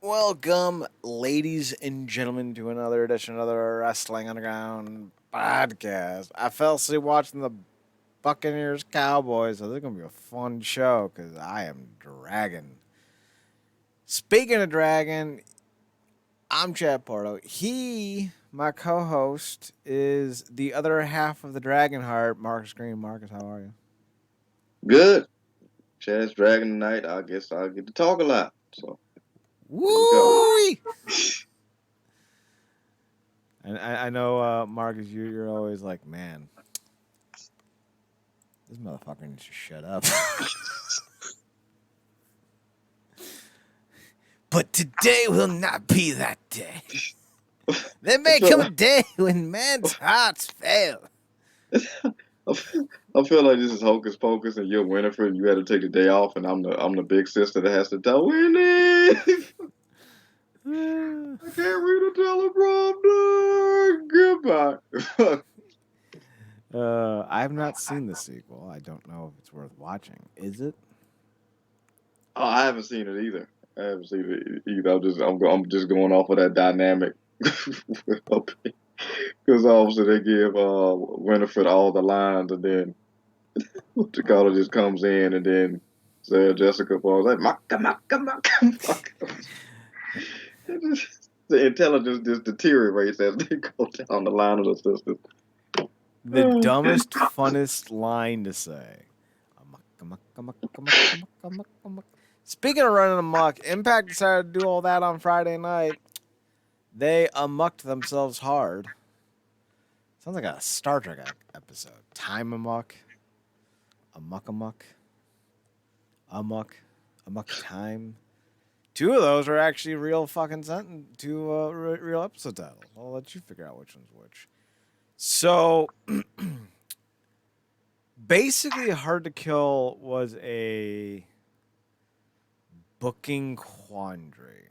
Welcome, ladies and gentlemen, to another edition of the Wrestling Underground podcast. I fell asleep watching the Buccaneers Cowboys, so this is going to be a fun show because I am dragging. Speaking of dragon, I'm Chad Porto. He, my co host, is the other half of the Dragon Heart, Marcus Green. Marcus, how are you? Good. Chad's dragging tonight. I guess I'll get to talk a lot. So here we go. Woo! And I know, Marcus, you're always like, man, this motherfucker needs to shut up. But today will not be that day. There may come a day when man's hearts fail. I feel like this is hocus pocus, and you're Winifred, and you had to take the day off, and I'm the big sister that has to tell Winnie. I can't read a teleprompter. Goodbye. I have not seen the sequel. I don't know if it's worth watching. Is it? Oh, I haven't seen it either. I haven't seen it either. I'm just going off of that dynamic. Because obviously they give Winifred all the lines, and then Dakota just comes in, and then Sarah Jessica falls like, "Maka, maka, maka, maka." The intelligence just deteriorates as they go down the line of the sisters. The dumbest, funnest line to say. Speaking of running amok, Impact decided to do all that on Friday night. They amucked themselves hard. Sounds like a Star Trek episode. Time amok. Amok. Amok time. Two of those are actually real fucking real episode titles. I'll let you figure out which one's which. So, basically, Hard to Kill was a booking quandary.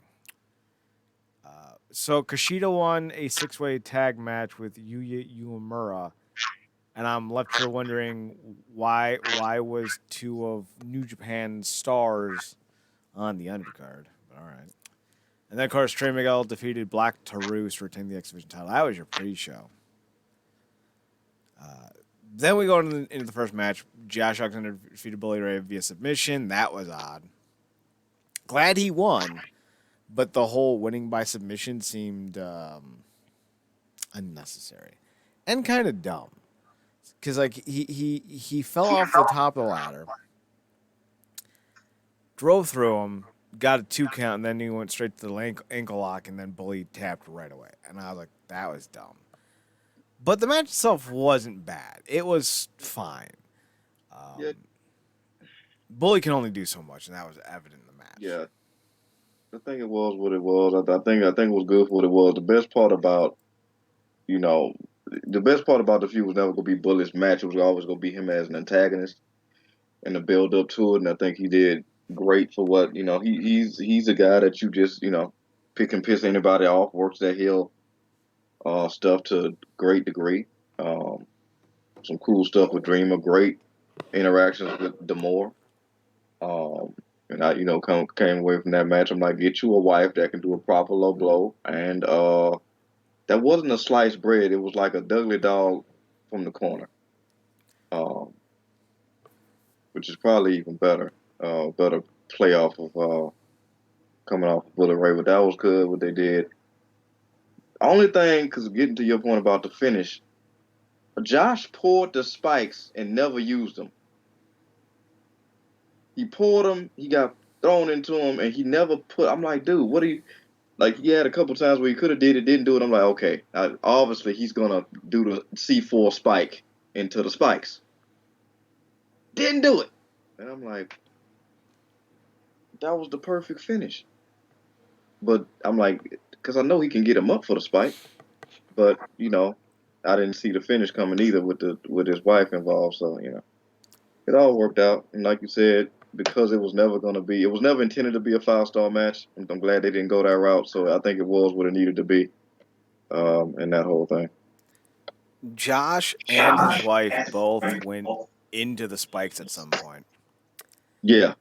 So Kushida won a 6-way tag match with Yuya Uemura, and I'm left here wondering why was two of New Japan's stars on the undercard. But all right. And then, of course, Trey Miguel defeated Black Taurus to retain the X Division title. That was your pre-show. Then we go into the first match. Josh Alexander defeated Bully Ray via submission. That was odd. Glad he won, but the whole winning by submission seemed unnecessary and kind of dumb. Because like he fell off the top of the ladder, drove through him, got a 2 count, and then he went straight to the ankle lock, and then Bully tapped right away. And I was like, that was dumb. But the match itself wasn't bad. It was fine. Yeah. Bully can only do so much, and that was evident in the match. Yeah. I think it was what it was. I think it was good for what it was. The best part about the feud was never gonna be Bully's match. It was always gonna be him as an antagonist and the build up to it. And I think he did great for what he's a guy that you just pick and piss anybody off, works that heel stuff to a great degree. Some cool stuff with Dreamer, great interactions with Demore. And I, came away from that match. I'm like, get you a wife that can do a proper low blow. And that wasn't a sliced bread. It was like a Dudley dog from the corner, which is probably even better. Better play off of coming off of Bullet Ray. But that was good what they did. Only thing, because getting to your point about the finish, Josh poured the spikes and never used them. He poured them, he got thrown into him, and he never put. I'm like, dude, what do you like? He had a couple times where he could have did it, didn't do it. I'm like, okay, obviously he's gonna do the C4 spike into the spikes. Didn't do it, and I'm like, that was the perfect finish. But I'm like, because I know he can get him up for the spike, but I didn't see the finish coming either with his wife involved. So it all worked out, and like you said, because it was never intended to be a 5-star match. I'm glad they didn't go that route. So I think it was what it needed to be, in that whole thing. Josh and his wife both went into the spikes at some point. Yeah.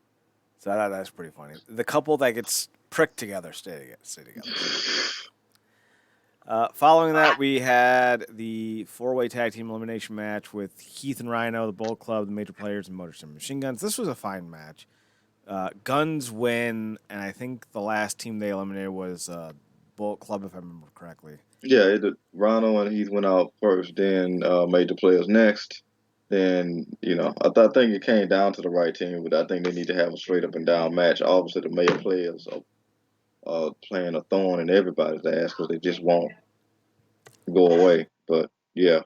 So that's pretty funny. The couple that gets prick together, stay together. Following that, we had the four-way tag team elimination match with Heath and Rhino, the Bullet Club, the Major Players, and Motor City Machine Guns. This was a fine match. Guns win, and I think the last team they eliminated was Bullet Club, if I remember correctly. Yeah, Rhino and Heath went out first, then Major Players next. Then, I think it came down to the right team, but I think they need to have a straight up and down match. Obviously, the Major Players are playing a thorn in everybody's ass because they just won't go away. But yeah,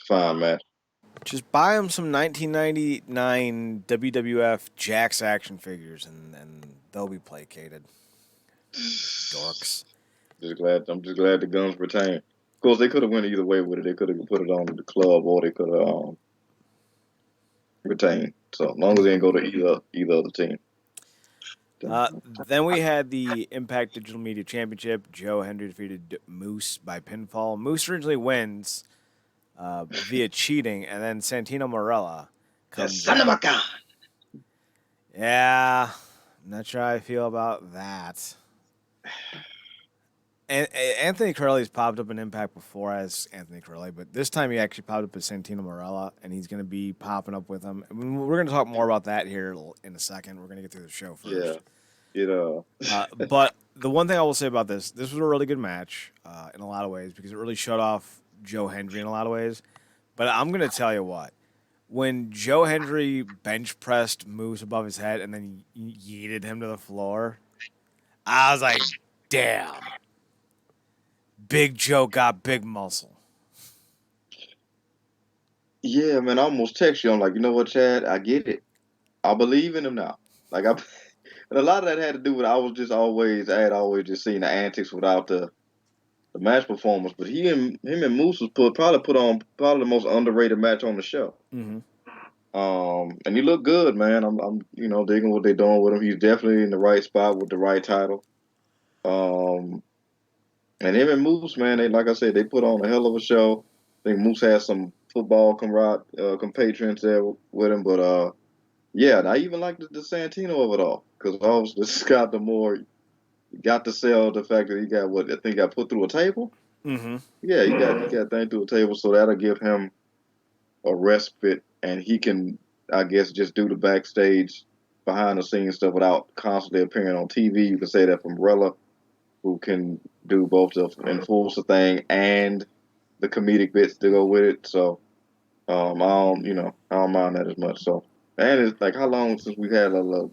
fine match. Just buy them some 1999 WWF Jax action figures, and they'll be placated. Dorks. I'm just glad the Guns retained. Of course, they could have went either way with it. They could have put it on the club, or they could have retained. So as long as they didn't go to either other team. Then we had the Impact Digital Media Championship. Joe Hendry defeated Moose by pinfall. Moose originally wins via cheating, and then Santino Marella comes. Son of a gun. Yeah, I'm not sure how I feel about that. And Anthony Corelli's popped up in Impact before as Anthony Corelli, but this time he actually popped up as Santino Marella, and he's going to be popping up with him. I mean, we're going to talk more about that here in a second. We're going to get through the show first. Yeah. But the one thing I will say about this was a really good match in a lot of ways because it really shut off Joe Hendry in a lot of ways. But I'm going to tell you what. When Joe Hendry bench pressed Moose above his head and then yeeted him to the floor, I was like, damn. Big Joe got big muscle. Yeah, man, I almost text you. I'm like, you know what, Chad? I get it. I believe in him now. And a lot of that had to do with I had always just seen the antics without the match performance. But him and Moose was probably put on probably the most underrated match on the show. Mm-hmm. And he looked good, man. I'm digging what they're doing with him. He's definitely in the right spot with the right title. And him and Moose, man, like I said, they put on a hell of a show. I think Moose has some football compatriots there with him, but yeah, and I even like the Santino of it all because obviously Scott D'Amore got to sell the fact that he got got put through a table. Mm-hmm. Yeah, he got thing through a table, so that'll give him a respite, and he can, I guess, just do the backstage, behind the scenes stuff without constantly appearing on TV. You can say that from Rella, who can do both the enforce the thing and the comedic bits to go with it. So I don't mind that as much. So, and it's like how long since we had a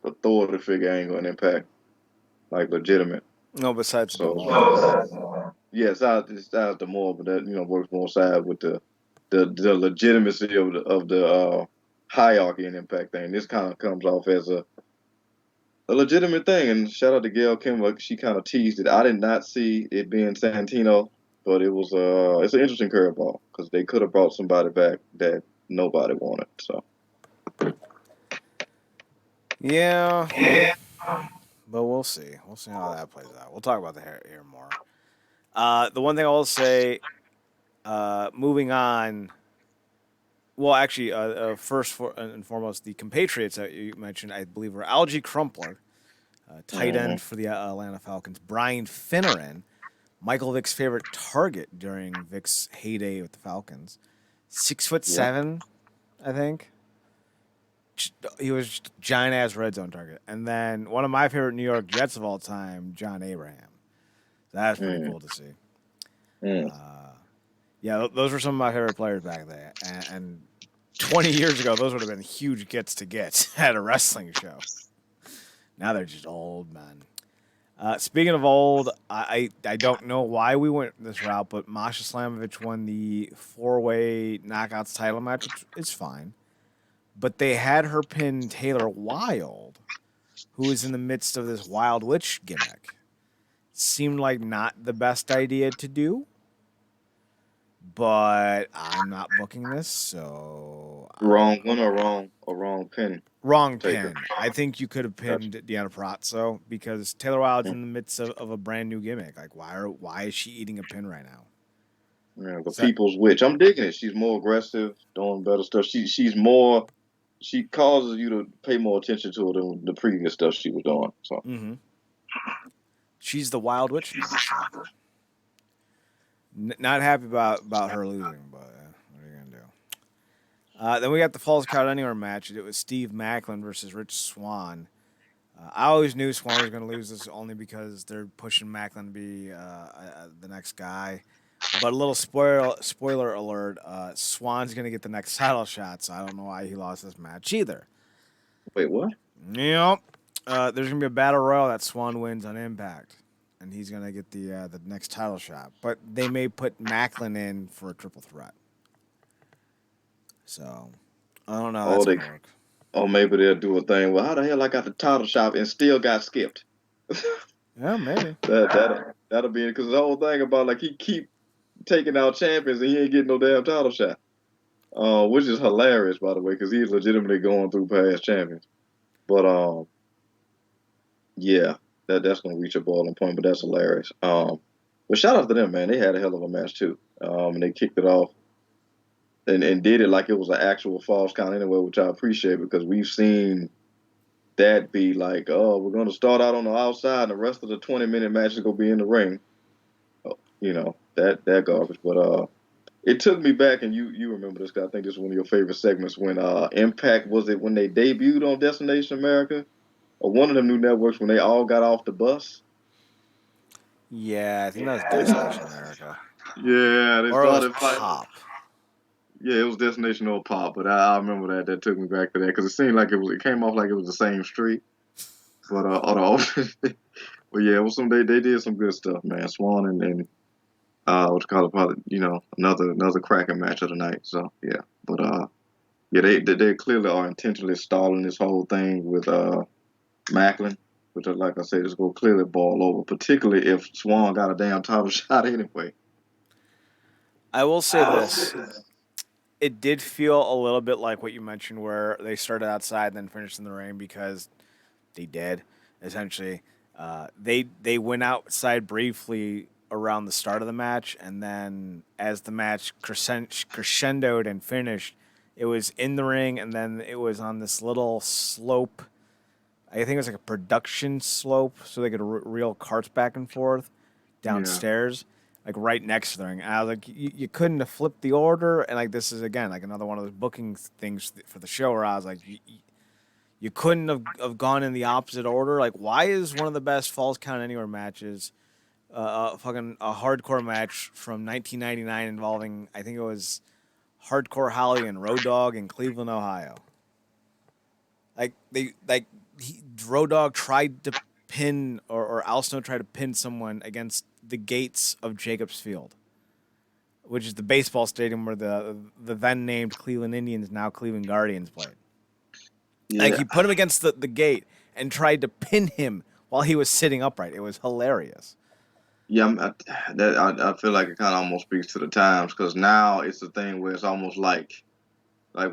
authority figure angle and Impact, like legitimate. No, besides yes, I the more, but that works more side with the legitimacy of the hierarchy and Impact thing. This kind of comes off as a legitimate thing. And shout out to Gail Kim, she kind of teased it. I did not see it being Santino, but it was it's an interesting curveball because they could have brought somebody back that nobody wanted. So yeah, but we'll see. We'll see how that plays out. We'll talk about that here more. The one thing I will say, moving on. Well, actually, first and foremost, the compatriots that you mentioned, I believe, were Algie Crumpler, tight end for the Atlanta Falcons, Brian Finneran, Michael Vick's favorite target during Vick's heyday with the Falcons, 6'7", I think. He was just a giant ass red zone target, and then one of my favorite New York Jets of all time, John Abraham. That's pretty cool to see. Yeah, those were some of my favorite players back there. And 20 years ago, those would have been huge gets to get at a wrestling show. Now they're just old men. Speaking of old, I don't know why we went this route, but Masha Slamovich won the 4-way knockouts title match, which is fine. But they had her pin Taylor Wilde, who is in the midst of this Wild Witch gimmick. Seemed like not the best idea to do. But I'm not booking this, so wrong one or wrong pin. Wrong pin. I think you could have pinned Deanna Prazo because Taylor Wilde's in the midst of a brand new gimmick. Like, why is she eating a pin right now? Yeah, the People's Witch. I'm digging it. She's more aggressive, doing better stuff. She's more. She causes you to pay more attention to her than the previous stuff she was doing. So. She's the Wild Witch now. So. Not happy about her losing, but what are you gonna do? Then we got the Falls Count Anywhere match. It was Steve Macklin versus Rich Swann. I always knew Swann was going to lose this only because they're pushing Macklin to be the next guy. But a little spoiler alert: Swann's going to get the next title shot, so I don't know why he lost this match either. Wait, what? Yep. There's going to be a battle royal that Swann wins on Impact, and he's going to get the next title shot. But they may put Macklin in for a triple threat. So I don't know how that's going to work. Oh, maybe they'll do a thing. Well, how the hell I got the title shot and still got skipped? Yeah, maybe. That'll be it. Because the whole thing about like he keep taking out champions and he ain't getting no damn title shot. Which is hilarious, by the way, because he's legitimately going through past champions. But yeah, that's gonna reach a boiling point. But that's hilarious. But shout out to them, man. They had a hell of a match too. And they kicked it off. And did it like it was an actual false count anyway, which I appreciate because we've seen that be like, oh, we're going to start out on the outside and the rest of the 20-minute match is going to be in the ring. You know, that garbage. But it took me back, and you remember this, because I think this is one of your favorite segments when Impact, was it when they debuted on Destination America? Or one of them new networks when they all got off the bus? Yeah, I think that was Destination America. Yeah, they or started it was Pop. Yeah, it was Destination or Pop, but I remember that. That took me back to that because it seemed like it came off like it was the same street. But but yeah, it was they did some good stuff, man. Swan and what you call it, probably another cracking match of the night. So yeah, but yeah, they clearly are intentionally stalling this whole thing with Macklin, which like I said is going to clearly ball over, particularly if Swan got a damn title shot anyway. I will say this. It did feel a little bit like what you mentioned, where they started outside and then finished in the ring, because they did essentially. They went outside briefly around the start of the match, and then as the match crescendoed and finished, it was in the ring, and then it was on this little slope. I think it was like a production slope, so they could reel carts back and forth downstairs. Yeah, like right next to the ring. And I was like, you couldn't have flipped the order. And like, this is again like another one of those booking things for the show where I was like, you couldn't have gone in the opposite order. Like, why is one of the best Falls Count Anywhere matches fucking a hardcore match from 1999 involving, I think it was Hardcore Holly and Road Dogg in Cleveland, Ohio? Road Dogg tried to pin, or Al Snow tried to pin someone against the gates of Jacobs Field, which is the baseball stadium where the then named Cleveland Indians, now Cleveland Guardians, played. Yeah. Like, he put him against the gate and tried to pin him while he was sitting upright. It was hilarious. Yeah, I feel like it kind of almost speaks to the times, because now it's the thing where it's almost like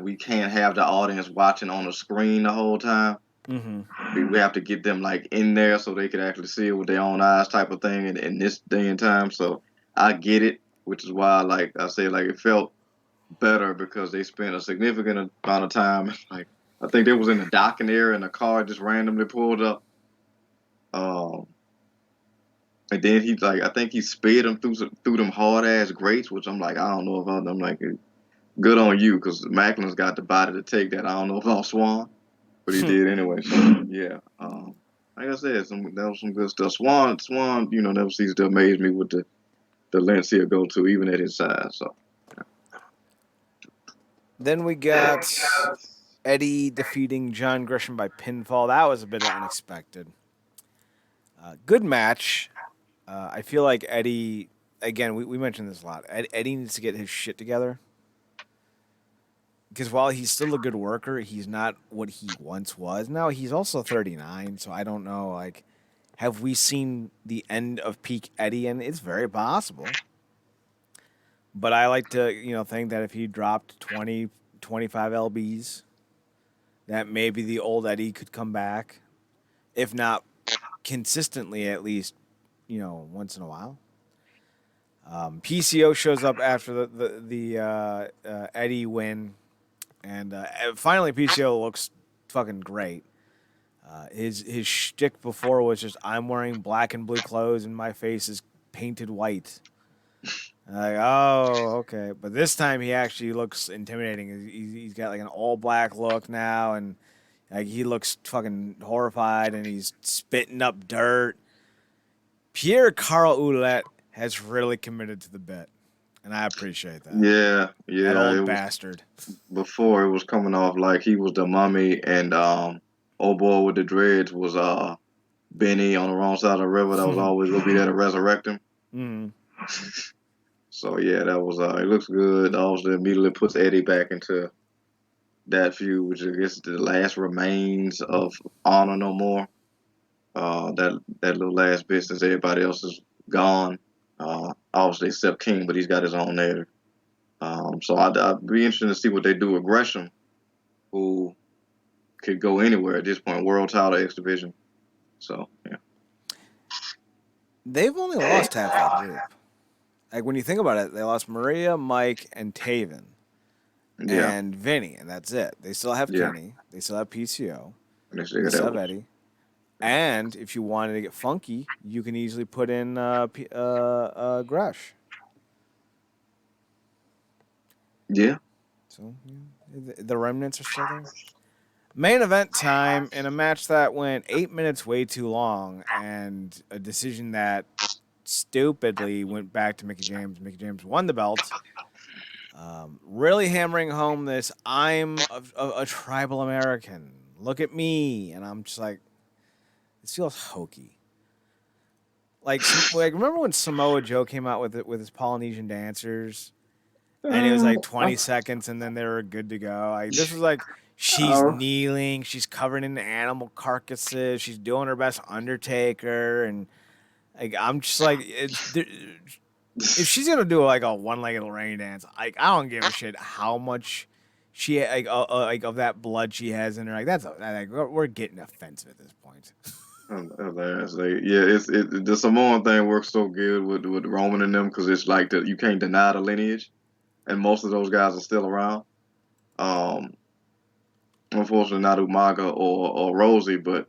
we can't have the audience watching on the screen the whole time. Mm-hmm. We have to get them like in there so they can actually see it with their own eyes, type of thing, in this day and time. So I get it, which is why, like I say, like it felt better because they spent a significant amount of time. Like, I think they was in the docking area and a car just randomly pulled up. And then I think he sped them through them hard ass grates, which I'm like, I don't know about them. Like, good on you, because Macklin's got the body to take that. I don't know about Swan, but he did anyway. So yeah, like I said, that was some good stuff. Swan, never ceases to amaze me with the lengths he'll go to, even at his size. So. Yeah. Then we got Eddie defeating John Gresham by pinfall. That was a bit unexpected. Good match. I feel like Eddie, again, we mentioned this a lot. Eddie needs to get his shit together. Because while he's still a good worker, he's not what he once was. Now, he's also 39, so I don't know, like, have we seen the end of peak Eddie? And it's very possible. But I like to, think that if he dropped 20, 25 LBs, that maybe the old Eddie could come back. If not consistently, at least, once in a while. PCO shows up after the Eddie win. And finally, PCO looks fucking great. His shtick before was just I'm wearing black and blue clothes and my face is painted white. Like, oh, okay. But this time he actually looks intimidating. He's got like an all black look now, and like he looks fucking horrified, and he's spitting up dirt. Pierre Carl Ouellet has really committed to the bit, and I appreciate that. Yeah, That yeah. It old was bastard. before it was coming off like he was the mummy, and old boy with the dreads was Benny on the wrong side of the river that was always gonna be there to resurrect him. Mm. So yeah, that was it looks good. Also immediately puts Eddie back into that feud, which I guess is the last remains of Honor No More. That little last bit since everybody else is gone. Obviously except King, but he's got his own narrative. So I'd be interested to see what they do with Gresham, who could go anywhere at this point, world title, X division. So yeah, They've only lost half that group. Like when you think about it, they lost Maria, Mike, and Taven, yeah, and Vinny, and that's it. They still have yeah. Kenny. They still have PCO. And They still that have was Eddie. And if you wanted to get funky, you can easily put in Gresh. yeah, So the remnants are still there. Main event time in a match that went 8 minutes way too long, and a decision that stupidly went back to Mickey James. Mickey James won the belt. Really hammering home this I'm a tribal American. Look at me. And I'm just like, this feels hokey. Like remember when Samoa Joe came out with his Polynesian dancers, and it was like 20 seconds, and then they were good to go. Like this was like she's uh, kneeling, she's covered in animal carcasses, she's doing her best Undertaker, and like I'm just like if she's gonna do like a one-legged rain dance, like I don't give a shit how much she like of that blood she has in her. Like we're getting offensive at this point. yeah, the Samoan thing works so good with Roman and them because it's like you can't deny the lineage, and most of those guys are still around. Um, Unfortunately, not Umaga or Rosie, but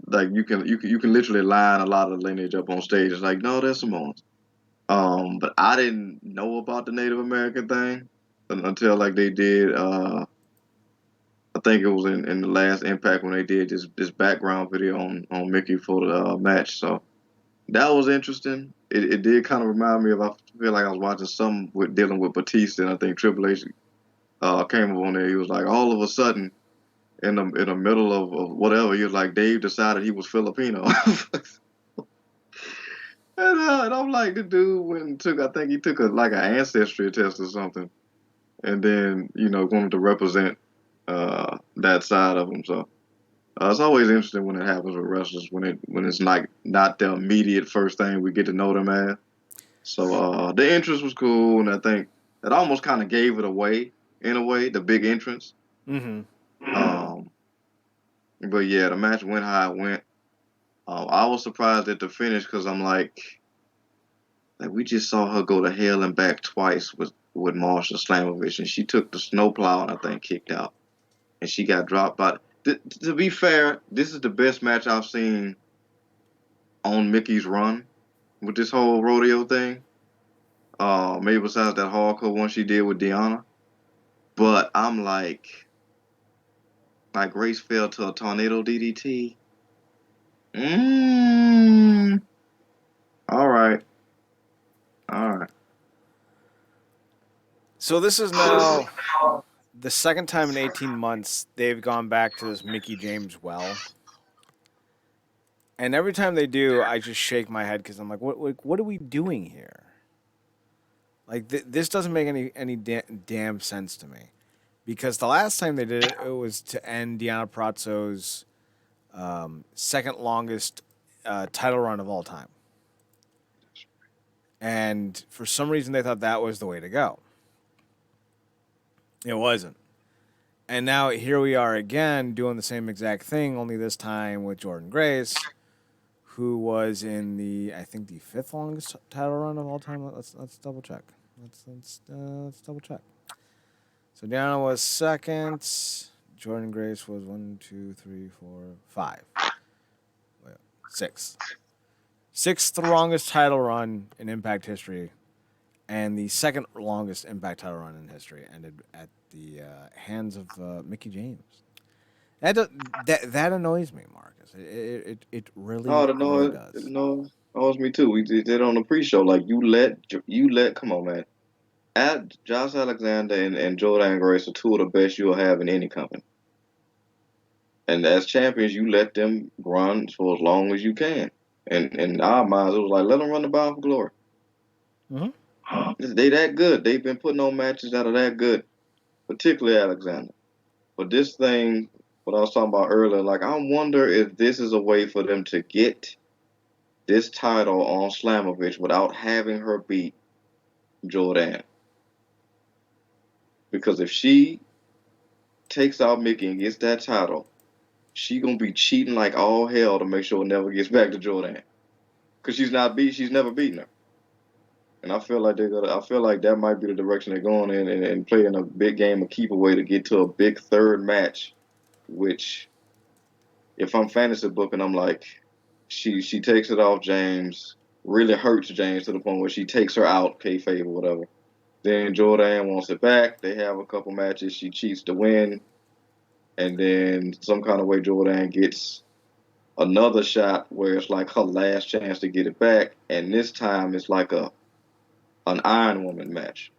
like you can literally line a lot of the lineage up on stage. It's like no, they're Samoans. But I didn't know about the Native American thing until like they did. I think it was in the last Impact when they did this background video on Mickey for the match. So that was interesting. It did kind of remind me of I feel like I was watching something with dealing with Batista, and I think Triple H came up on there. He was like all of a sudden in the middle of whatever, he was like Dave decided he was Filipino. And I'm like, the dude went and took, I think he took like an ancestry test or something, and then wanted to represent that side of him. So it's always interesting when it happens with wrestlers when it's like not the immediate first thing we get to know them as. So the entrance was cool, and I think it almost kind of gave it away in a way, the big entrance. Mm-hmm. Um, but yeah, the match went how it went. I was surprised at the finish because I'm like we just saw her go to hell and back twice with Marsha Slamovich, and she took the snowplow and I think kicked out, and she got dropped. But to be fair, this is the best match I've seen on Mickey's run with this whole rodeo thing. Maybe besides that hardcore one she did with Deanna. But I'm like Grace fell to a tornado DDT. Mmm. All right. All right. So this is now the second time in 18 months they've gone back to this Mickey James well. And every time they do, I just shake my head because I'm like, what are we doing here? Like this doesn't make any damn sense to me. Because the last time they did it, it was to end Deanna Prazo's second longest title run of all time. And for some reason, they thought that was the way to go. It wasn't. And now here we are again doing the same exact thing, only this time with Jordan Grace, who was in I think the fifth longest title run of all time. Let's double check. Let's double check. So Deanna was second. Jordan Grace was one, two, three, four, five. Wait, six. Sixth longest title run in Impact history, and the second longest Impact title run in history ended at the hands of Mickey James. That annoys me, Marcus. It Oh, really the really noise, does. no, annoys me too. We did it on the pre-show. Like you let. Come on, man. Josh Alexander and Jordan Grace are two of the best you'll have in any company. And as champions, you let them run for as long as you can. And in our minds, it was like let them run the Bound for Glory. Hmm. They that good. They've been putting on matches that are that good, particularly Alexander. But this thing, what I was talking about earlier, like I wonder if this is a way for them to get this title on Slamovich without having her beat Jordan. Because if she takes out Mickey and gets that title, she gonna be cheating like all hell to make sure it never gets back to Jordan. Cause she's never beaten her. And I feel like I feel like that might be the direction they're going in and playing a big game of keep away to get to a big third match, which if I'm fantasy booking, I'm like, she takes it off James, really hurts James to the point where she takes her out, kayfabe or whatever. Then Jordan wants it back. They have a couple matches. She cheats to win, and then some kind of way Jordan gets another shot where it's like her last chance to get it back, and this time it's like a an Iron Woman match.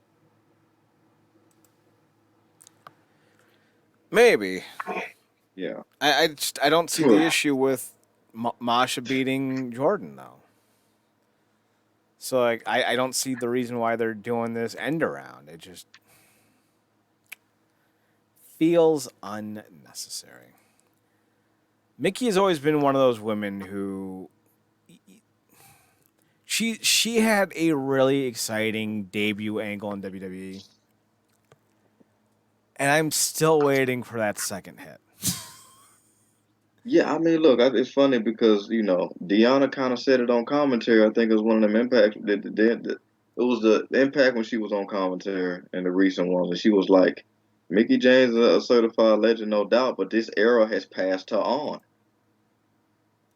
Maybe Yeah. I don't see the issue with Masha beating Jordan though. So like I don't see the reason why they're doing this end around. It just feels unnecessary. Mickey has always been one of those women who she had a really exciting debut angle in WWE, and I'm still waiting for that second hit. Yeah, I mean, look, it's funny because Deanna kind of said it on commentary. I think it was one of them impacts. It was the impact when she was on commentary and the recent ones, and she was like, "Mickey James is a certified legend, no doubt, but this era has passed her on.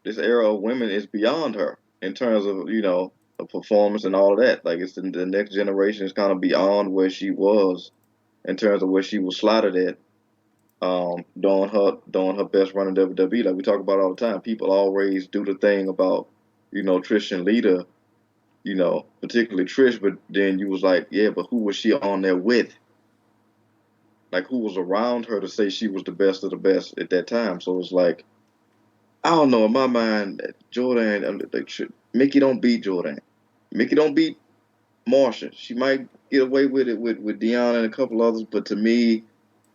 This era of women is beyond her in terms of the performance and all of that. Like the next generation is kind of beyond where she was in terms of where she was slotted at doing her best run in WWE. Like we talk about all the time. People always do the thing about, Trish and Lita, particularly Trish, but then you was like, yeah, but who was she on there with? Like who was around her to say she was the best of the best at that time? So it's like, I don't know, in my mind, Jordan, Mickey don't beat Jordan. Mickey don't beat Marsha. She might get away with it with Deanna and a couple others, but to me,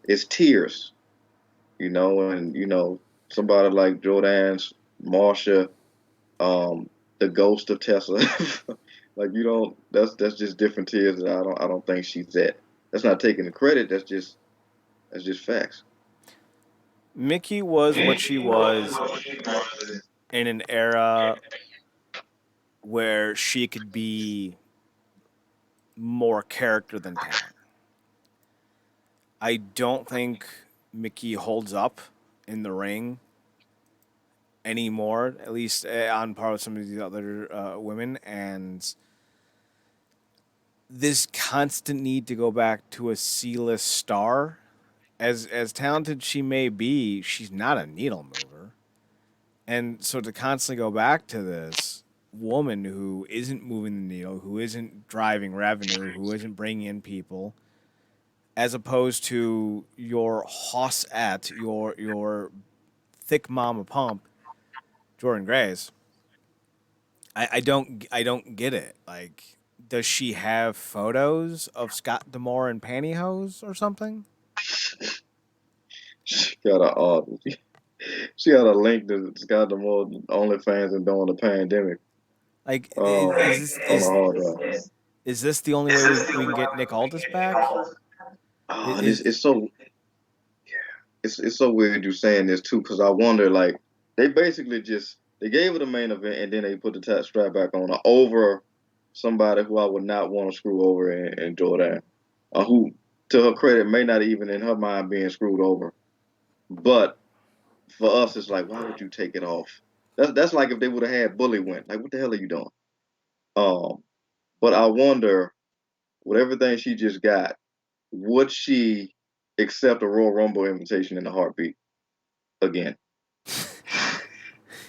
it's tears. And somebody like Jordan's Marsha, the ghost of Tessa. Like you don't. That's just different tiers that I don't think she's at. That's not taking the credit. That's just facts. Mickey was what she was in an era where she could be more character than talent. I don't think Mickey holds up in the ring anymore, at least on par with some of the other women. And this constant need to go back to a C-list star, as talented she may be, she's not a needle mover. And so to constantly go back to this woman who isn't moving the needle, who isn't driving revenue, who isn't bringing in people, as opposed to your hoss at your thick mama pump, Jordan Grace. I don't get it. Like, does she have photos of Scott Demore in pantyhose or something? She got she got a link to Scott Demore OnlyFans and during the pandemic. Like, is Oh, this on the hard drive. is this the only way we can get Nick Aldis back? Oh, and it's Is it's so it's so weird you saying this too, because I wonder like they basically just they gave her the main event and then they put the tap strap back on her over somebody who I would not want to screw over in Jordan, who to her credit may not even in her mind being screwed over. But for us, it's like, why would you take it off? That's like if they would have had Bully win. Like, what the hell are you doing? Um, but I wonder, with everything she just got, would she accept a Royal Rumble invitation in a heartbeat again?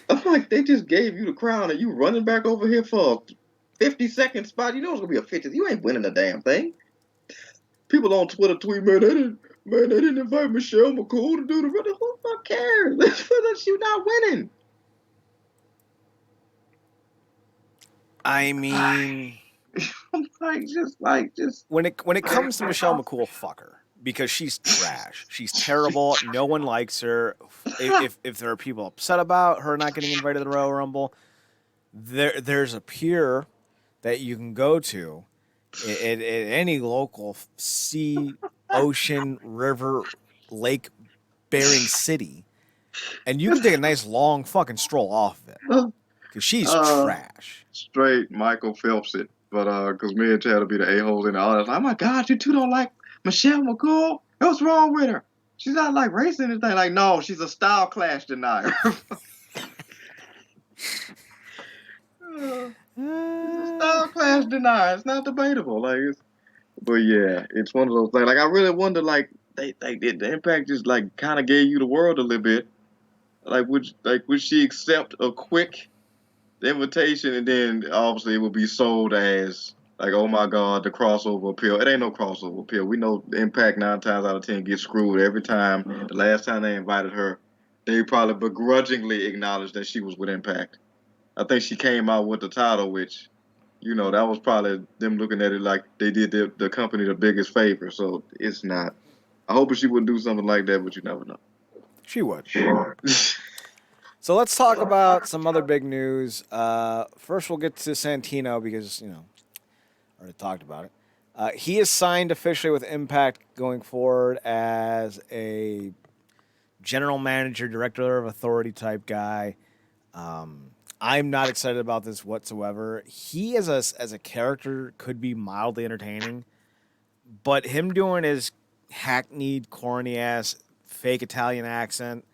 I'm like, they just gave you the crown and you running back over here for a 50-second spot. You know it's gonna be a 50. You ain't winning the damn thing. People on Twitter tweet, man, they didn't invite Michelle McCool to do the run. Who the fuck cares? She's not winning. I mean, I'm like, just when it comes to Michelle McCool, fuck her because she's trash. She's terrible. No one likes her. If there are people upset about her not getting invited to the Royal Rumble, there's a pier that you can go to at any local sea, ocean, river, lake bearing city, and you can take a nice long fucking stroll off of it because she's uh, trash. straight Michael Phelps it. But because me and Chad will be the a-holes in the audience. Like, oh my God, you two don't like Michelle McCool? What's wrong with her? She's not like racing or anything. Like, no, she's a style clash denier. She's a style clash denier. It's not debatable. But yeah, it's one of those things. Like, I really wonder, like, the Impact just like kind of gave you the world a little bit. Would she accept a quick invitation, and then obviously it would be sold as like, oh my God, the crossover appeal. It ain't no crossover appeal. We know Impact 9 times out of 10 gets screwed every time. The last time they invited her, they probably begrudgingly acknowledged that she was with Impact. I think she came out with the title, which that was probably them looking at it like they did the company the biggest favor. So it's not. I hope she wouldn't do something like that, but you never know. She would. So let's talk about some other big news. First, we'll get to Santino because I already talked about it. He is signed officially with Impact going forward as a general manager, director of authority type guy. I'm not excited about this whatsoever. He as a character could be mildly entertaining, but him doing his hackneyed, corny ass fake Italian accent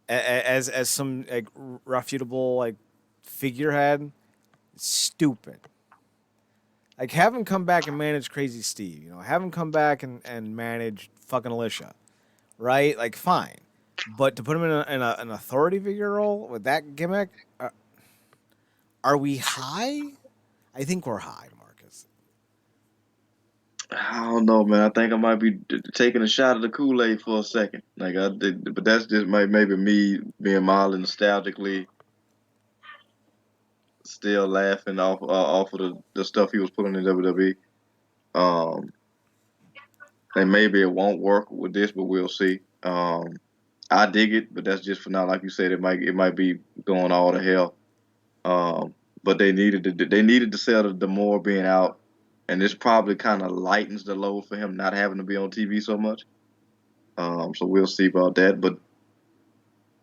as some like refutable like figurehead, stupid. Like have him come back and manage Crazy Steve. Have him come back and manage fucking Alicia, right? Like fine, but to put him in an authority figure role with that gimmick, are we high? I think we're high, Marcus. I don't know, man. I think I might be taking a shot of the Kool-Aid for a second. Like I did, but that's just maybe me being mildly nostalgically still laughing off of the stuff he was putting in WWE. Um, and maybe it won't work with this, but we'll see. I dig it, but that's just for now. Like you said, it might be going all to hell. Um, but they needed to sell the more being out, and this probably kind of lightens the load for him not having to be on TV so much. So we'll see about that. But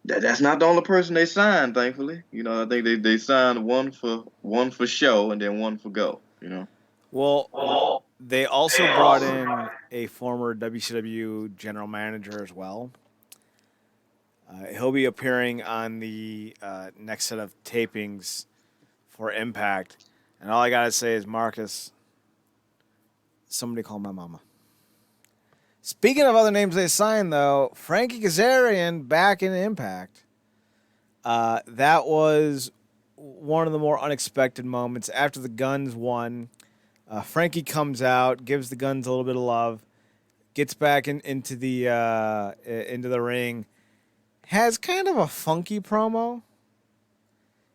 that's not the only person they signed, thankfully. I think they signed one for show and then one for go. Well, they also brought in a former WCW general manager as well. He'll be appearing on the next set of tapings for Impact. And all I gotta say is, Marcus, somebody call my mama. Speaking of other names they signed, though, Frankie Kazarian back in Impact. That was one of the more unexpected moments. After the Guns won, Frankie comes out, gives the Guns a little bit of love, gets back into the ring, has kind of a funky promo.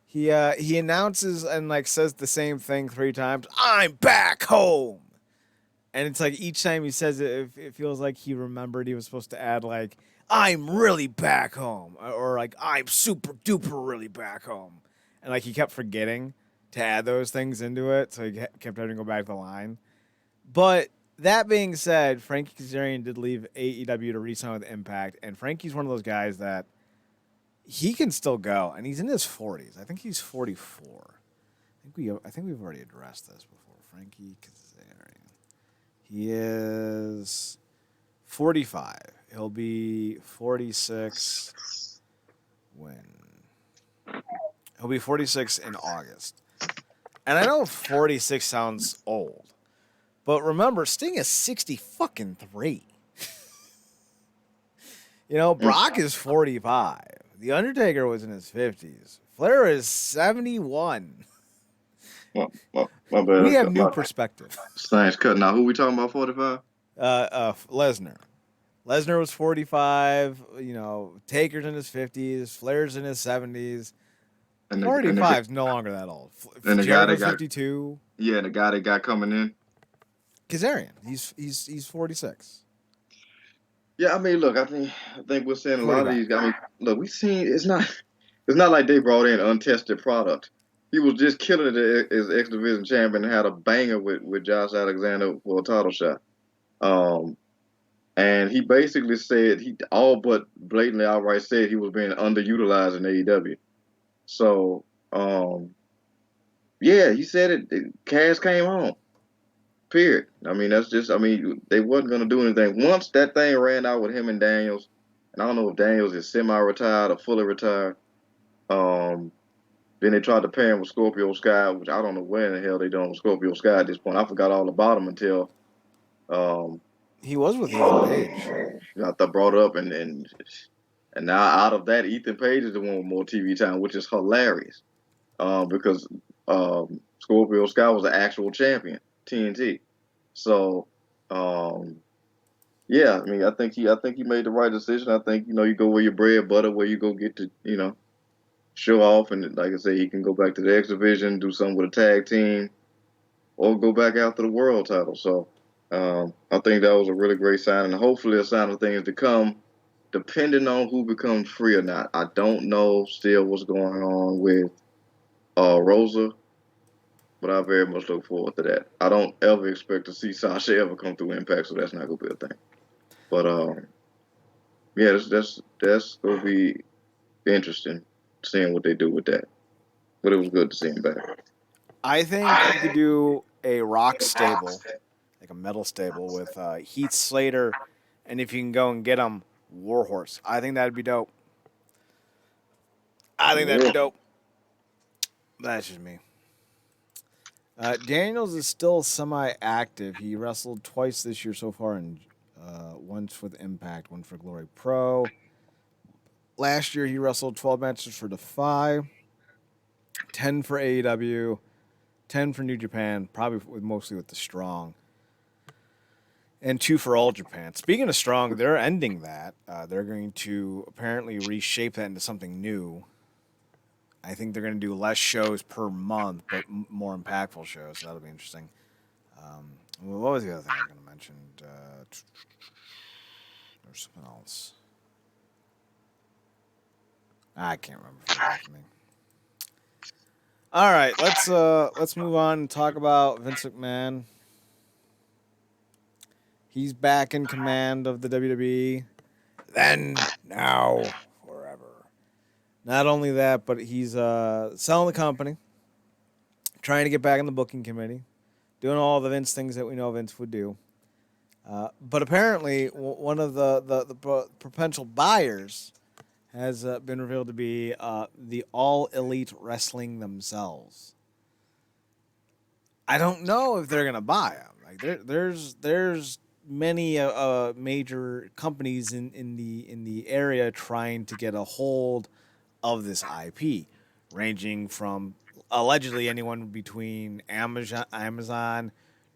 He announces and like says the same thing 3 times. I'm back home. And it's like each time he says it, it feels like he remembered he was supposed to add like I'm really back home or like I'm super duper really back home, and like he kept forgetting to add those things into it, so he kept having to go back to the line. But that being said, Frankie Kazarian did leave AEW to re-sign with Impact, and Frankie's one of those guys that he can still go, and he's in his 40s. I think he's 44. I think we've already addressed this before. Frankie Kazarian. He is 45. He'll be 46 when? He'll be 46 in August. And I know 46 sounds old, but remember, Sting is 60 fucking 3. You know, Mm, Brock is 45. The Undertaker was in his 50s. Flair is 71. my We have bad. new My perspective. Saints cutting out. Who we talking about? 45. Lesnar. Lesnar was 45. You know, Taker's in his 50s. Flair's in his 70s. And the 45 is no longer that old. and the guy they Jericho's got 52. yeah, the guy they got coming in. Kazarian, he's 46. Yeah, I mean, look, I think we're seeing a lot of 45. these guys. I mean, look, we seen it's not like they brought in untested product. He was just killing it as X Division champion and had a banger with Josh Alexander for a title shot. Um, and he basically said he all but blatantly outright said he was being underutilized in AEW. So, yeah, he said it. Cash came on. Period. I mean, that's just. I mean, they wasn't gonna do anything once that thing ran out with him and Daniels. And I don't know if Daniels is semi-retired or fully retired. Um, then they tried to pair him with Scorpio Sky, which I don't know where in the hell they doing with Scorpio Sky at this point. I forgot all about him until um, He was with Ethan Page. I thought brought up, and now out of that, Ethan Page is the one with more TV time, which is hilarious. Because Scorpio Sky was the actual champion, TNT. So, um, yeah, I mean, I think he made the right decision. I think you go where your bread butter, where you go get to show off, and like I say, he can go back to the X division, do something with a tag team, or go back after the world title. So, I think that was a really great sign, and hopefully a sign of things to come, depending on who becomes free or not. I don't know still what's going on with Rosa, but I very much look forward to that. I don't ever expect to see Sasha ever come through Impact, so that's not gonna be a thing. But yeah, that's gonna be interesting seeing what they do with that. But it was good to see him back. I think you could do a rock stable, like a metal stable with Heath Slater, and if you can go and get him, Warhorse. I think that'd be dope. I think that'd be Yeah. dope. That's just me. Daniels is still semi-active. He wrestled twice this year so far, and once with Impact, one for Glory Pro. Last year, he wrestled 12 matches for Defy, 10 for AEW, 10 for New Japan, probably mostly with the Strong, and 2 for All Japan. Speaking of Strong, they're ending that. They're going to apparently reshape that into something new. I think they're going to do less shows per month, but more impactful shows. So that'll be interesting. What was the other thing I was going to mention? There's something else. I can't remember for the life of me. All right, let's move on and talk about Vince McMahon. He's back in command of the WWE. Then, now, forever. Not only that, but he's selling the company, trying to get back in the booking committee, doing all the Vince things that we know Vince would do. But apparently, one of the potential buyers has been revealed to be the All Elite Wrestling themselves. I don't know if they're gonna buy them. Like there's many major companies in the area trying to get a hold of this IP, ranging from allegedly anyone between Amazon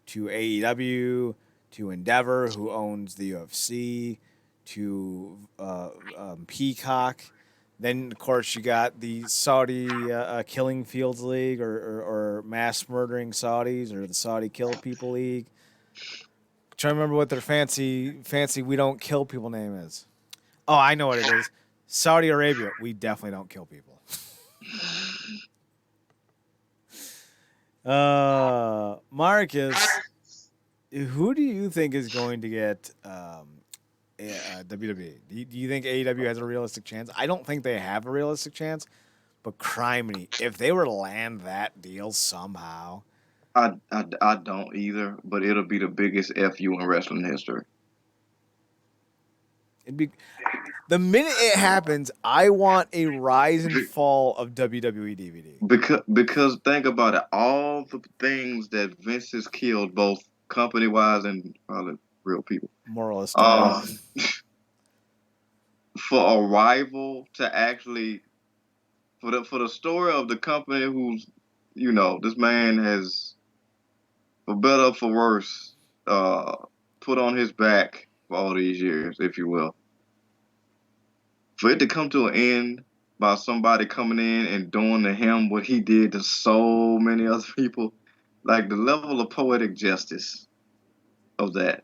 to AEW to Endeavor, who owns the UFC, to Peacock. Then, of course, you got the Saudi Killing Fields League or Mass Murdering Saudis or the Saudi Kill People League. Trying to remember what their fancy we don't kill people name is. Oh, I know what it is. Saudi Arabia, we definitely don't kill people. Marcus, who do you think is going to get WWE? Do you think AEW has a realistic chance? I don't think they have a realistic chance, but criminy, if they were to land that deal somehow, I don't either, but it'll be the biggest FU in wrestling history. It'd be the minute it happens, I want a rise and fall of WWE DVD. Because think about it, all the things that Vince has killed, both company wise and probably real people. Moralistic. Um, for a rival to actually for the story of the company who's this man has, for better or for worse, uh, put on his back for all these years, if you will. For it to come to an end by somebody coming in and doing to him what he did to so many other people, like the level of poetic justice of that.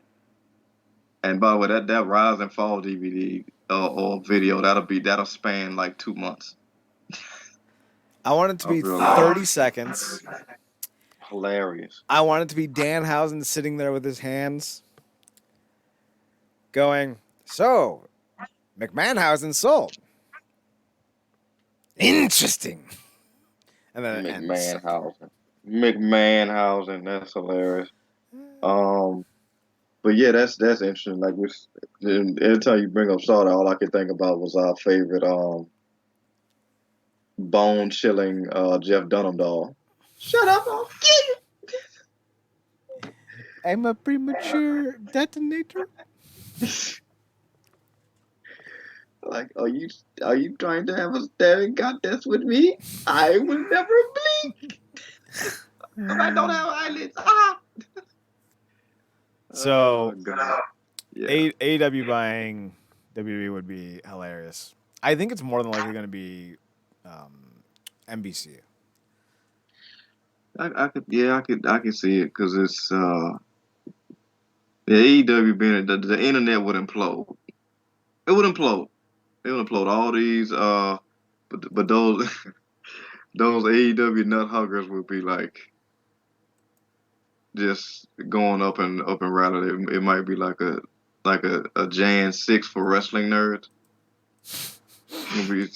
And by the way, that Rise and Fall DVD or video, that'll span like 2 months. I want it to Of be real 30 life. seconds. Hilarious. I want it to be Danhausen sitting there with his hands going, so, McMahonhausen sold. Interesting. And then it ends. McMahonhausen, that's hilarious. Um, but yeah, that's interesting. Like every time you bring up Sauter, all I could think about was our favorite bone chilling Jeff Dunham doll. Shut up, I'll kill I'm a premature detonator. you. Like, are you trying to have a staring contest with me? I will never blink. I don't have eyelids. Ah. So, God. Yeah. AEW buying WWE would be hilarious. I think it's more than likely going to be NBC. I could see it because it's the AEW being the internet would implode. It would implode. It would implode. All these but those those AEW nut huggers would be like just going up and rallying. It might be like a Jan 6 for wrestling nerds. It'll be,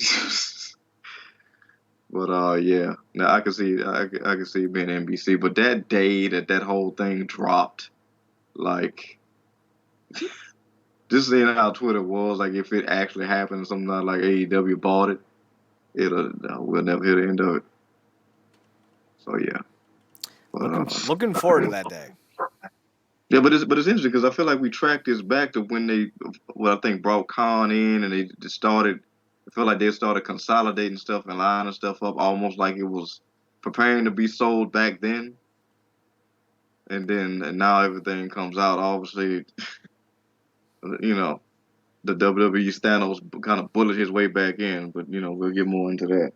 but yeah, now I can see it being NBC. But that day that whole thing dropped, like just seeing how Twitter was, like if it actually happened, something like AEW bought it, we'll never hear the end of it. So yeah, but Looking forward to that day. yeah, but it's interesting because I feel like we tracked this back to when they, well, I think brought Khan in and they just started. I feel like they started consolidating stuff and lining stuff up, almost like it was preparing to be sold back then. And now everything comes out. Obviously, you know, the WWE Thanos kind of bullet his way back in, but we'll get more into that.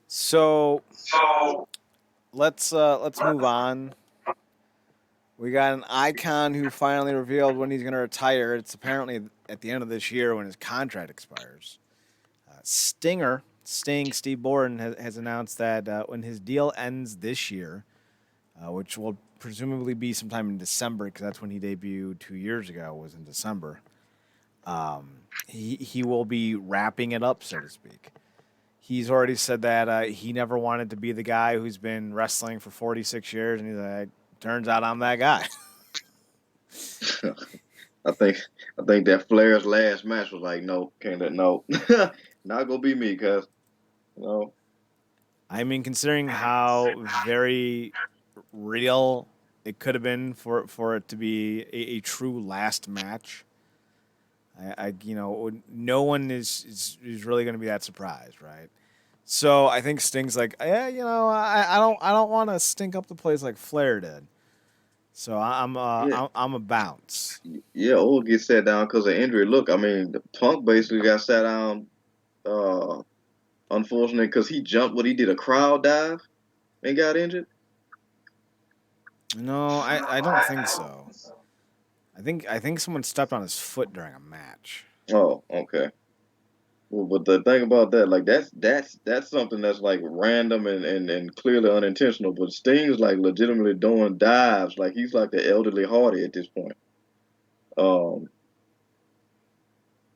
So let's move on. We got an icon who finally revealed when he's going to retire. It's apparently at the end of this year when his contract expires. Sting, Steve Borden, has announced that when his deal ends this year, which will presumably be sometime in December because that's when he debuted 2 years ago, was in December, he will be wrapping it up, so to speak. He's already said that he never wanted to be the guy who's been wrestling for 46 years, and he's like, turns out I'm that guy. I think that Flair's last match was like, no, can't let no, not gonna be me, cuz no. I mean, considering how very real it could have been for it to be a true last match, no one is really going to be that surprised, right? So I think Sting's like, yeah, I don't want to stink up the place like Flair did. So Yeah, I'm a bounce. yeah, or get sat down because of injury. Look, I mean, the Punk basically got sat down, uh, unfortunately, because he jumped. What he did, a crowd dive and got injured. No, I don't think so. I think someone stepped on his foot during a match. Oh, okay. Well, but the thing about that, like that's something that's like random and clearly unintentional. But Sting's like legitimately doing dives, like he's like the elderly Hardy at this point. Um,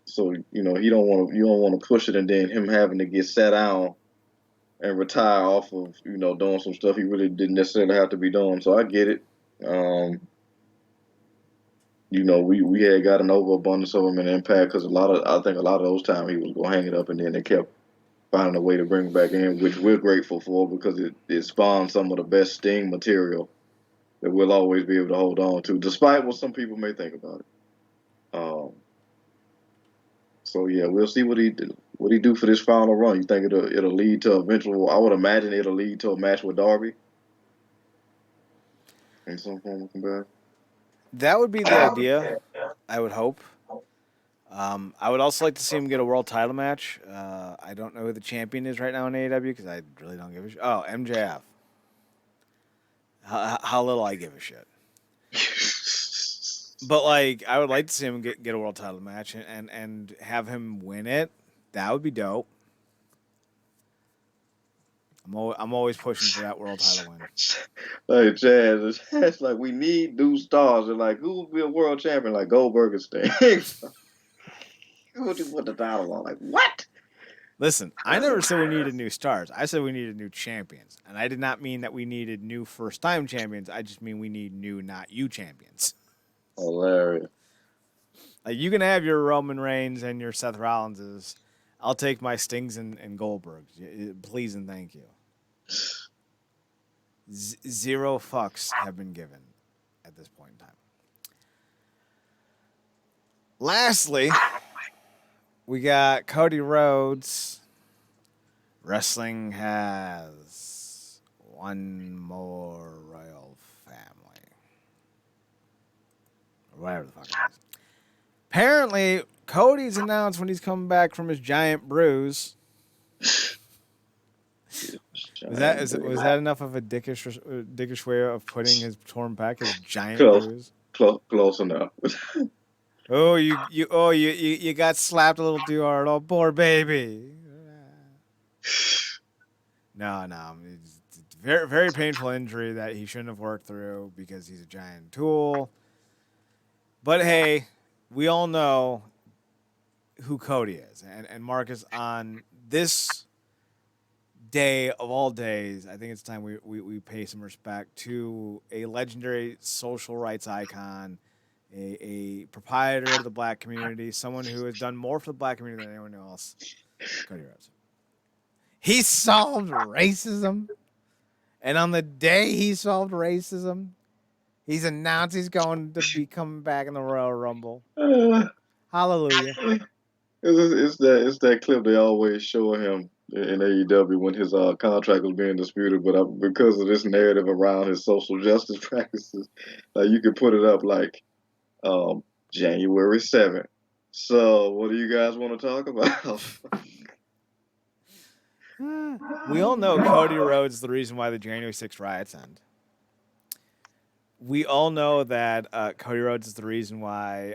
so you don't want to push it, and then him having to get sat down and retire off of doing some stuff he really didn't necessarily have to be doing. So I get it. Um, we had got an overabundance of him in Impact because I think a lot of those times he was gonna hang it up, and then they kept finding a way to bring him back in, which we're grateful for because it spawned some of the best Sting material that we'll always be able to hold on to, despite what some people may think about it. Um, so yeah, we'll see what he do for this final run. You think it'll lead to eventual? I would imagine it'll lead to a match with Darby in some form of combat. That would be the idea. I would hope. I would also like to see him get a world title match. I don't know who the champion is right now in AEW because I really don't give a shit. Oh, MJF. How little I give a shit. But like, I would like to see him get a world title match and have him win it. That would be dope. I'm always pushing for that world title win. Like Chaz, it's like we need new stars. And like, who will be a world champion? Like Goldberg and Sting. Who would you put the title on? Like what? Listen, I never said we needed new stars. I said we needed new champions, and I did not mean that we needed new first-time champions. I just mean we need new, not you champions. Hilarious. Like you can have your Roman Reigns and your Seth Rollinses. I'll take my Stings and Goldbergs. Please and thank you. Zero fucks have been given at this point in time. Lastly, we got Cody Rhodes. Wrestling has one more royal family. Or whatever the fuck it is. Apparently, Cody's announced when he's coming back from his giant bruise. Was that enough of a dickish way of putting his torn back, his giant bruise? Close enough. You got slapped a little too hard. Oh, poor baby. No. It's a very, very painful injury that he shouldn't have worked through because he's a giant tool. But hey, we all know who Cody is. And Marcus, on this day of all days, I think it's time we pay some respect to a legendary social rights icon, a proprietor of the black community, someone who has done more for the black community than anyone else, Cody Rhodes. He solved racism. And on the day he solved racism, he's announced he's going to be coming back in the Royal Rumble. Hallelujah. It's that clip they always show him in AEW when his contract was being disputed, but because of this narrative around his social justice practices, you could put it up like January 7th. So, what do you guys want to talk about? We all know Cody Rhodes is the reason why the January 6th riots end. We all know that Cody Rhodes is the reason why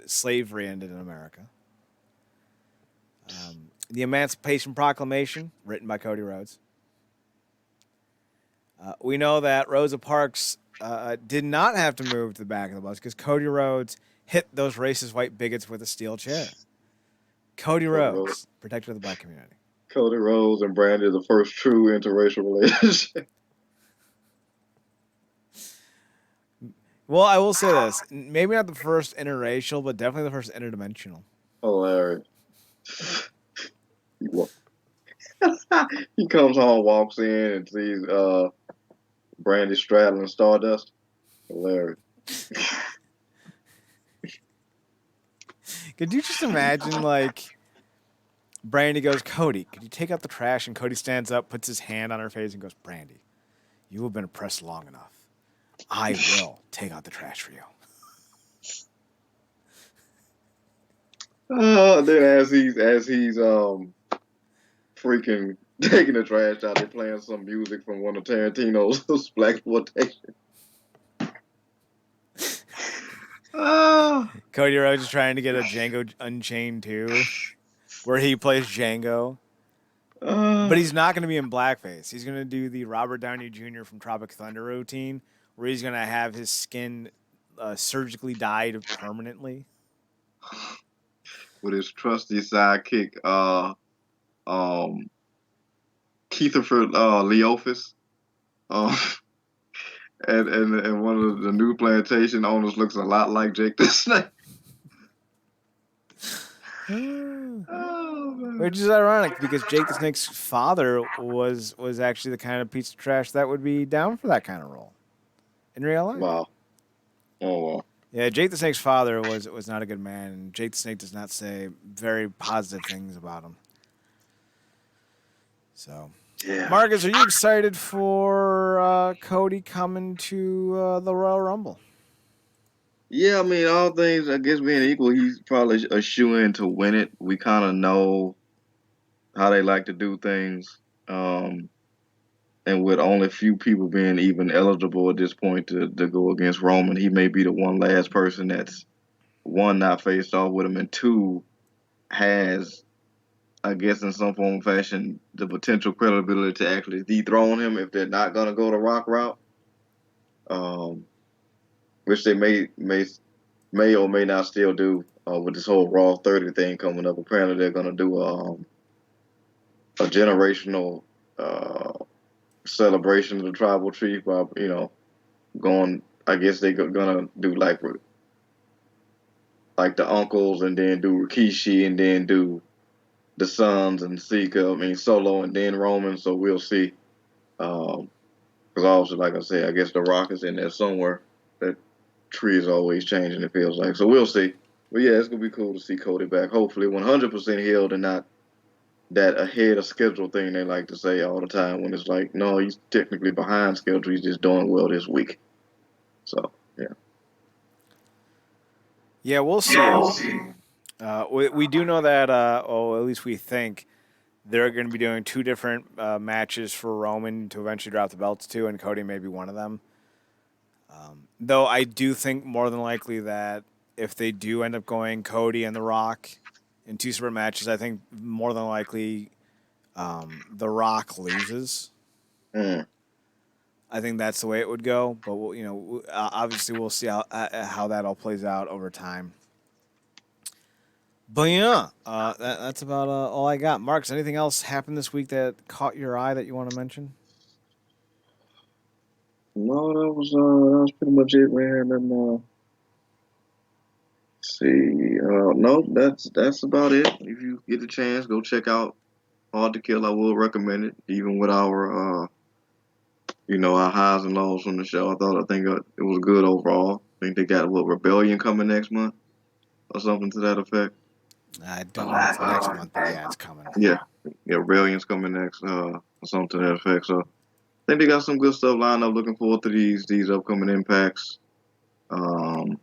slavery ended in America. The Emancipation Proclamation, written by Cody Rhodes. We know that Rosa Parks did not have to move to the back of the bus because Cody Rhodes hit those racist white bigots with a steel chair. Cody Rhodes, protector of the black community. Cody Rhodes and Brandy are the first true interracial relationship. Well, I will say this. Maybe not the first interracial, but definitely the first interdimensional. Hilarious. He comes home, walks in, and sees Brandy straddling Stardust. Hilarious. Could you just imagine, like, Brandy goes, Cody, could you take out the trash? And Cody stands up, puts his hand on her face, and goes, Brandy, you have been oppressed long enough. I will take out the trash for you. Then as he's freaking taking the trash out, they're playing some music from one of Tarantino's blaxploitation. Cody Rhodes is trying to get a Django Unchained 2, where he plays Django. But he's not going to be in blackface. He's going to do the Robert Downey Jr. from Tropic Thunder routine, where he's going to have his skin surgically dyed permanently. With his trusty sidekick, Keitherford Leofus. and one of the new plantation owners looks a lot like Jake the Snake. Oh Which man! is ironic because Jake the Snake's father was actually the kind of piece of trash that would be down for that kind of role in real life. Wow. Oh wow. Yeah, Jake the Snake's father was not a good man, and Jake the Snake does not say very positive things about him. So, Yeah. Marcus, are you excited for Cody coming to the Royal Rumble? Yeah, I mean, all things, I guess being equal, he's probably a shoe-in to win it. We kind of know how they like to do things. Um, and with only a few people being even eligible at this point to go against Roman, he may be the one last person that's one, not faced off with him, and two, has, I guess, in some form or fashion, the potential credibility to actually dethrone him if they're not going to go the Rock route. Um, which they may or may not still do with this whole Raw 30 thing coming up. Apparently, they're going to do a generational celebration of the tribal chief by, going. I guess they're gonna do like the uncles, and then do Rikishi, and then do the sons and Sika. I mean Solo, and then Roman. So we'll see. Because obviously, like I said, I guess the Rock is in there somewhere. That tree is always changing. It feels like. So we'll see. But yeah, it's gonna be cool to see Cody back. Hopefully, 100% healed and not that ahead of schedule thing they like to say all the time. When it's like, no, he's technically behind schedule. He's just doing well this week. So yeah. Yeah, we'll see. We do know that, at least we think, they're going to be doing two different matches for Roman to eventually drop the belts to, and Cody may be one of them. Though I do think more than likely that if they do end up going Cody and The Rock in two separate matches, I think more than likely The Rock loses. Mm. I think that's the way it would go, but obviously we'll see how that all plays out over time. But yeah, that's about all I got. Marks, anything else happened this week that caught your eye that you want to mention? No, that was pretty much it, man. And see, no, that's about it. If you get the chance, go check out Hard to Kill. I will recommend it, even with our highs and lows from the show. I think it was good overall. I think they got Rebellion coming next month or something to that effect. I don't know if it's next month, but yeah, it's coming. Yeah, yeah, Rebellion's coming next, or something to that effect. So I think they got some good stuff lined up. Looking forward to these upcoming impacts. Um,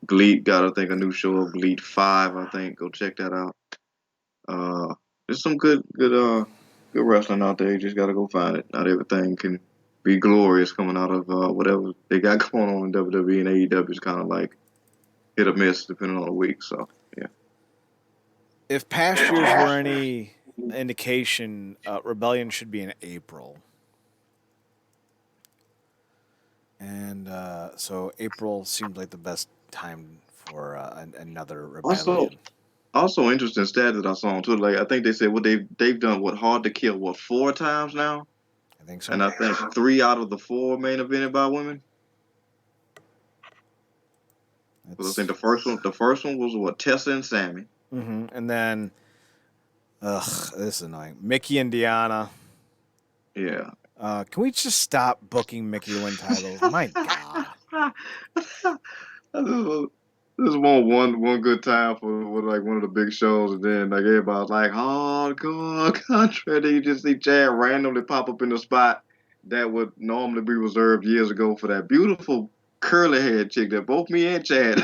Gleet got, I think, a new show of Gleet 5. I think go check that out. Uh, there's some good wrestling out there. You just gotta go find it. Not everything can be glorious coming out of whatever they got going on in WWE and AEW. Is kind of like hit or miss depending on the week. So yeah. If past years were any indication, Rebellion should be in April. And so April seems like the best time for another Also, Rebellion. also interesting stat that I saw on Twitter. Like I think they said they've done Hard to Kill 4 times now, I think so. and I think 3 out of the 4 main evented by women. Because I think the first one was Tessa and Sammy. And then, this is annoying. Mickey and Deanna. Yeah. Can we just stop booking Mickey to win titles? My God. This is one good time for like one of the big shows, and then like everybody's like hardcore country. Then you just see Chad randomly pop up in the spot that would normally be reserved years ago for that beautiful curly haired chick that both me and Chad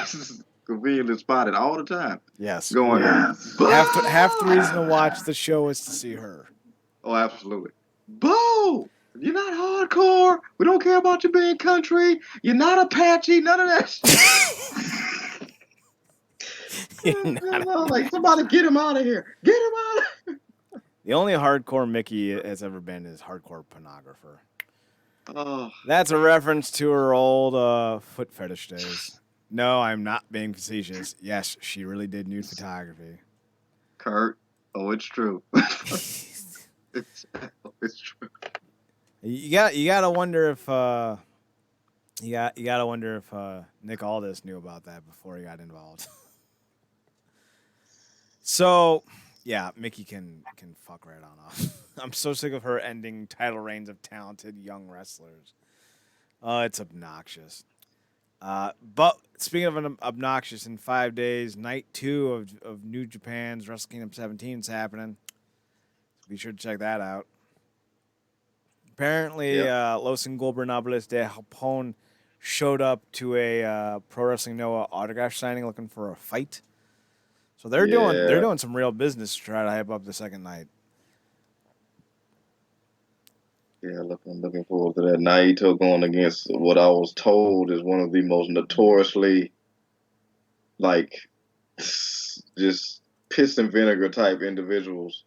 conveniently spotted all the time. Yes. Going, Half the reason to watch the show is to see her. oh, absolutely. Bo, you're not hardcore. We don't care about you being country. You're not Apache. None of that shit. Like, somebody get him out of here. Get him out. The only hardcore Mickey has ever been is hardcore pornographer. Oh, That's a reference to her old foot fetish days. No, I'm not being facetious. Yes, she really did nude photography. Kurt. Oh, it's true. it's true. You gotta wonder if You gotta wonder if Nick Aldis knew about that before he got involved. So, yeah, Mickey can fuck right on off. I'm so sick of her ending title reigns of talented young wrestlers. It's obnoxious. But speaking of an obnoxious, in 5 days, night 2 of New Japan's Wrestle Kingdom 17 is happening. So be sure to check that out. Apparently, Yep. Los Ingobernables de Japón showed up to a Pro Wrestling Noah autograph signing looking for a fight. So they're Yeah. doing some real business to try to hype up the second night. Yeah, I'm looking forward to that. Naito going against what I was told is one of the most notoriously like just piss and vinegar type individuals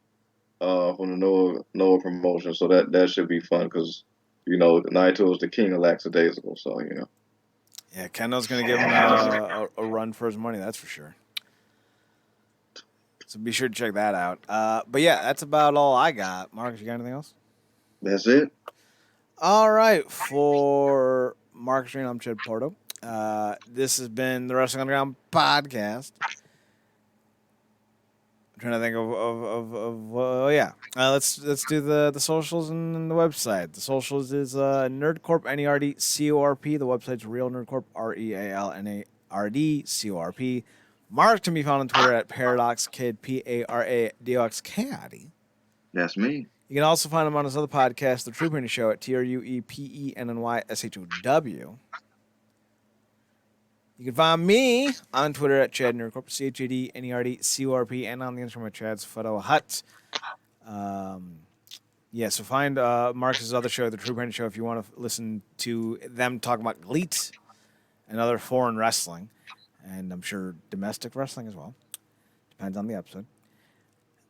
from the Noah promotion. So that should be fun because Naito is the king of lackadaisical. So Yeah, Kendo's going to give him a run for his money, that's for sure. So be sure to check that out. But yeah, that's about all I got. Marcus, you got anything else? that's it. All right, for Marcus Green, I'm Chad Porto. This has been the Wrestling Underground podcast. I'm trying to think yeah. Let's do the socials and the website. The socials is Nerdcorp NERDCORP. The website's Real Nerdcorp REALNARDCORP. Mark can be found on Twitter at ParadoxKid PARADOXKID. That's me. You can also find him on his other podcast, The True Penny Show, at TRUEPENNYSHOW. You can find me on Twitter at Chad Nerdcorp, CHADNERDCORP, and on the Instagram at Chad's Photo Hut. So find Marcus's other show, The True Penny Show, if you want to listen to them talk about GLEAT and other foreign wrestling, and I'm sure domestic wrestling as well. Depends on the episode.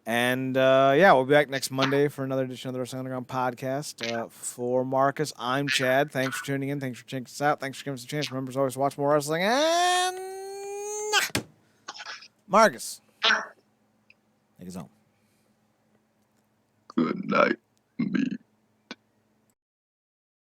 And we'll be back next Monday for another edition of the Wrestling Underground podcast. For Marcus, I'm Chad. Thanks for tuning in. Thanks for checking us out. Thanks for giving us a chance. Remember, as always, watch more wrestling. And Marcus, take us home. Good night.